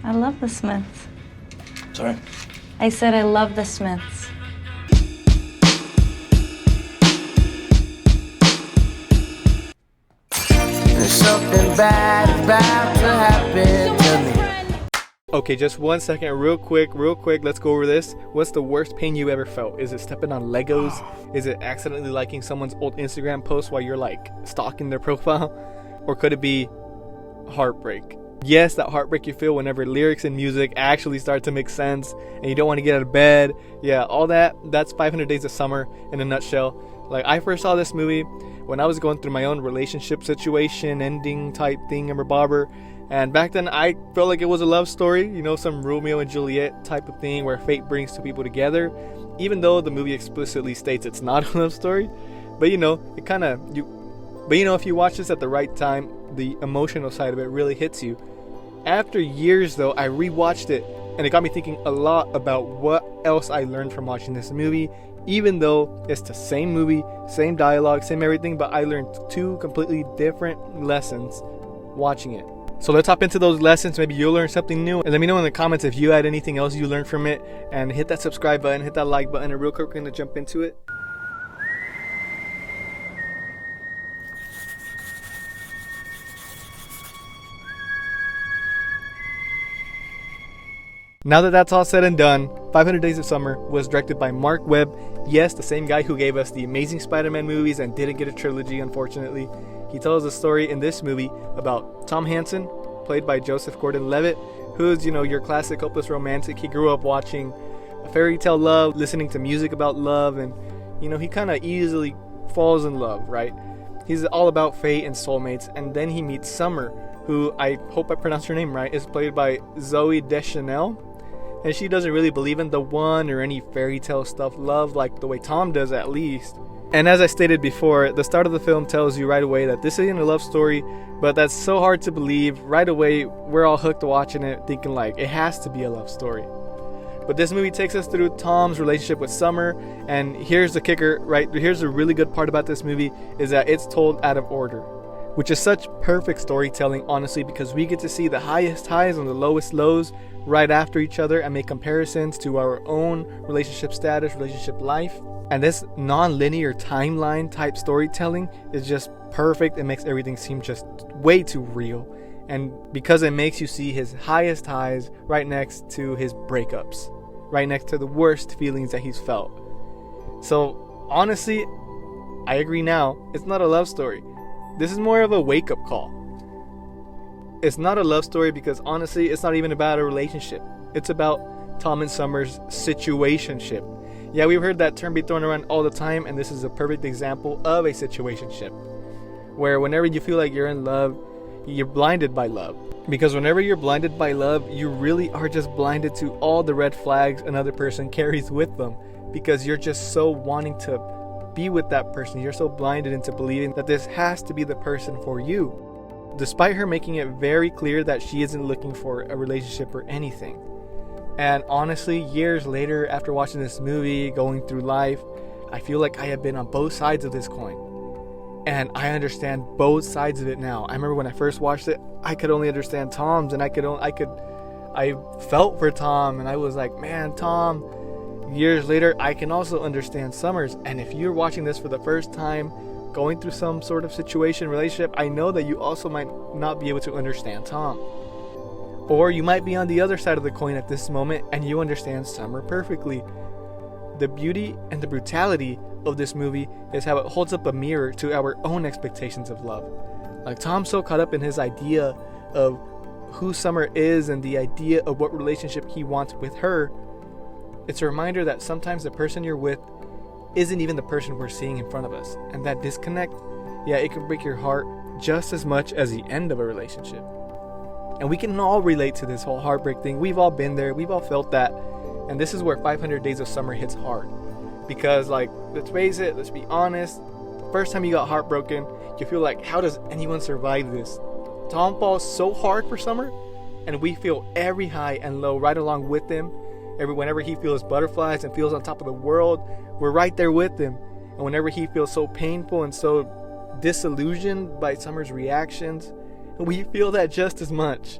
I love the Smiths. Sorry? I said I love the Smiths. There's something bad about to happen to me. Okay, just 1 second, real quick, let's go over this. What's the worst pain you ever felt? Is it stepping on Legos? Is it accidentally liking someone's old Instagram post while you're like stalking their profile? Or could it be heartbreak? Yes, that heartbreak you feel whenever lyrics and music actually start to make sense and you don't want to get out of bed. Yeah, all that's 500 Days of Summer in a nutshell. Like, I first saw this movie when I was going through my own relationship situation, ending type thing, and bobber. And back then, I felt like it was a love story, you know, some Romeo and Juliet type of thing where fate brings two people together, even though the movie explicitly states it's not a love story. But you know, if you watch this at the right time, the emotional side of it really hits you. After years, though, I rewatched it, and it got me thinking a lot about what else I learned from watching this movie. Even though it's the same movie, same dialogue, same everything, but I learned two completely different lessons watching it. So let's hop into those lessons. Maybe you'll learn something new. And let me know in the comments if you had anything else you learned from it. And hit that subscribe button, hit that like button. And real quick, we're going to jump into it. Now that that's all said and done, 500 Days of Summer was directed by Mark Webb. Yes, the same guy who gave us the Amazing Spider-Man movies and didn't get a trilogy, unfortunately. He tells a story in this movie about Tom Hansen, played by Joseph Gordon-Levitt, who's, you know, your classic hopeless romantic. He grew up watching a fairy tale love, listening to music about love, and, you know, he kind of easily falls in love, right? He's all about fate and soulmates, and then he meets Summer, who, I hope I pronounced her name right, is played by Zooey Deschanel. And she doesn't really believe in the one or any fairy tale stuff love like the way Tom does, at least. And as I stated before, the start of the film tells you right away that this isn't a love story, but that's so hard to believe. Right away, we're all hooked watching it, thinking like it has to be a love story. But this movie takes us through Tom's relationship with Summer, and here's the kicker, right? Here's the really good part about this movie, is that it's told out of order, which is such perfect storytelling, honestly, because we get to see the highest highs and the lowest lows right after each other and make comparisons to our own relationship status, relationship life. And this non-linear timeline type storytelling is just perfect. It makes everything seem just way too real. And because it makes you see his highest highs right next to his breakups, right next to the worst feelings that he's felt. So honestly, I agree now, it's not a love story. This is more of a wake-up call. It's not a love story because honestly, it's not even about a relationship. It's about Tom and Summer's situationship. Yeah, we've heard that term be thrown around all the time, and this is a perfect example of a situationship. Where whenever you feel like you're in love, you're blinded by love. Because whenever you're blinded by love, you really are just blinded to all the red flags another person carries with them. Because you're just so wanting to be with that person. You're so blinded into believing that this has to be the person for you. Despite her making it very clear that she isn't looking for a relationship or anything. And honestly, years later, after watching this movie, going through life, I feel like I have been on both sides of this coin. And I understand both sides of it now. I remember when I first watched it, I could only understand Tom's, and I felt for Tom, and I was like, man, Tom. Years later, I can also understand Summer's. And if you're watching this for the first time, going through some sort of situation, relationship, I know that you also might not be able to understand Tom. Or you might be on the other side of the coin at this moment and you understand Summer perfectly. The beauty and the brutality of this movie is how it holds up a mirror to our own expectations of love. Like, Tom's so caught up in his idea of who Summer is and the idea of what relationship he wants with her. It's a reminder that sometimes the person you're with isn't even the person we're seeing in front of us. And that disconnect, yeah, it can break your heart just as much as the end of a relationship. And we can all relate to this whole heartbreak thing. We've all been there. We've all felt that. And this is where 500 Days of Summer hits hard. Because, like, let's face it, let's be honest. The first time you got heartbroken, you feel like, how does anyone survive this? Tom falls so hard for Summer, and we feel every high and low right along with him. Whenever he feels butterflies and feels on top of the world, we're right there with him. And whenever he feels so painful and so disillusioned by Summer's reactions, we feel that just as much.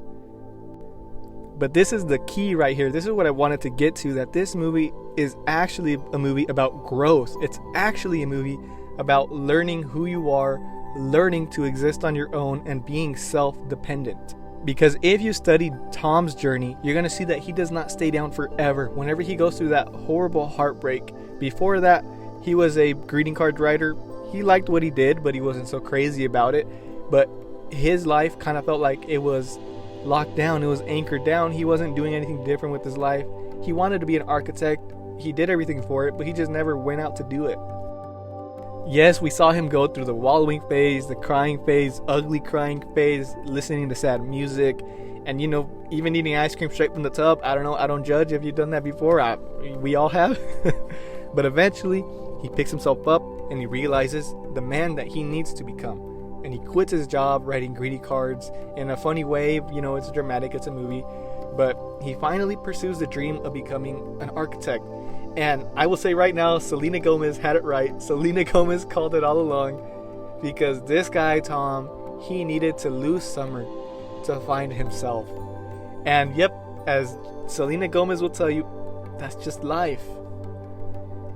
But this is the key right here. This is what I wanted to get to, that this movie is actually a movie about growth. It's actually a movie about learning who you are, learning to exist on your own, and being self-dependent. Because if you study Tom's journey, you're going to see that he does not stay down forever. Whenever he goes through that horrible heartbreak, before that, he was a greeting card writer. He liked what he did, but he wasn't so crazy about it. But his life kind of felt like it was locked down. It was anchored down. He wasn't doing anything different with his life. He wanted to be an architect. He did everything for it, but he just never went out to do it. Yes, we saw him go through the wallowing phase, the crying phase, ugly crying phase, listening to sad music, and even eating ice cream straight from the tub. I don't know. I don't judge if you've done that before. We all have. But eventually, he picks himself up and he realizes the man that he needs to become. And he quits his job writing greeting cards in a funny way. It's dramatic, it's a movie. But he finally pursues the dream of becoming an architect. And I will say right now, Selena Gomez had it right. Selena Gomez called it all along. Because this guy, Tom, he needed to lose Summer to find himself. And yep, as Selena Gomez will tell you, that's just life.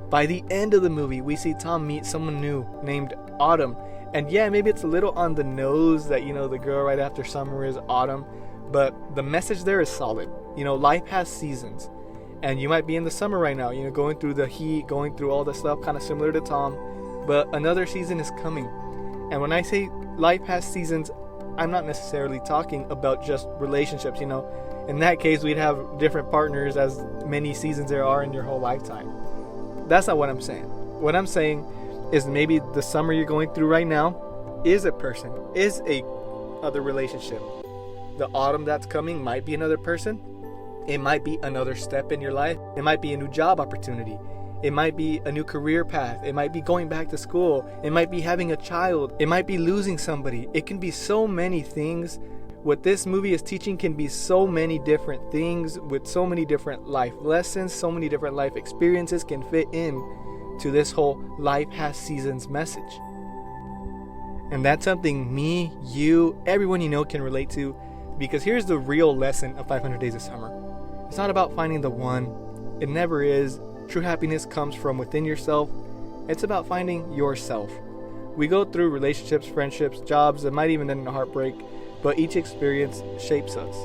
By the end of the movie, we see Tom meet someone new named Autumn. And yeah, maybe it's a little on the nose that, the girl right after Summer is Autumn. But the message there is solid. Life has seasons. And you might be in the summer right now, going through the heat, going through all the stuff, kind of similar to Tom. But another season is coming. And when I say life has seasons, I'm not necessarily talking about just relationships, In that case, we'd have different partners as many seasons there are in your whole lifetime. That's not what I'm saying. What I'm saying is maybe the summer you're going through right now is a person, is a other relationship. The autumn that's coming might be another person. It might be another step in your life. It might be a new job opportunity. It might be a new career path. It might be going back to school. It might be having a child. It might be losing somebody. It can be so many things. What this movie is teaching can be so many different things with so many different life lessons, so many different life experiences can fit in to this whole life has seasons message. And that's something me, you, everyone can relate to, because here's the real lesson of 500 Days of Summer. It's not about finding the one. It never is. True happiness comes from within yourself. It's about finding yourself. We go through relationships, friendships, jobs that might even end in a heartbreak, but each experience shapes us.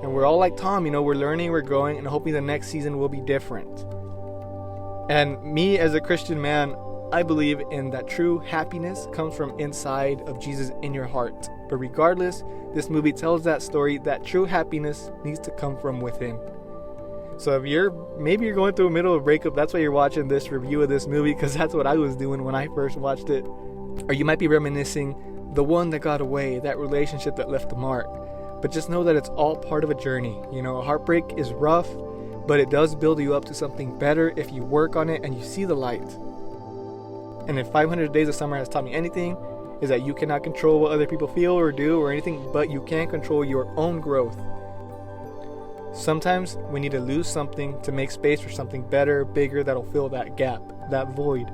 And we're all like Tom, we're learning, we're growing, and hoping the next season will be different. And me as a Christian man, I believe in that true happiness comes from inside of Jesus in your heart. But regardless, this movie tells that story that true happiness needs to come from within. So if maybe you're going through a middle of a breakup, that's why you're watching this review of this movie, because that's what I was doing when I first watched it. Or you might be reminiscing the one that got away, that relationship that left a mark. But just know that it's all part of a journey. Heartbreak is rough, but it does build you up to something better if you work on it and you see the light. And if 500 Days of Summer has taught me anything, is that you cannot control what other people feel or do or anything, but you can control your own growth. Sometimes we need to lose something to make space for something better, bigger, that'll fill that gap, that void.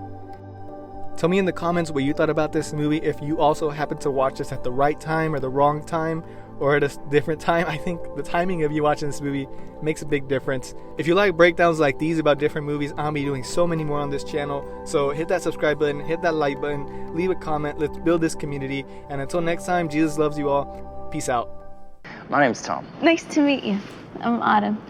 Tell me in the comments what you thought about this movie, if you also happened to watch this at the right time or the wrong time, or at a different time. I think the timing of you watching this movie makes a big difference. If you like breakdowns like these about different movies, I'll be doing so many more on this channel. So hit that subscribe button, hit that like button, leave a comment. Let's build this community. And until next time, Jesus loves you all. Peace out. My name's Tom. Nice to meet you. I'm Autumn.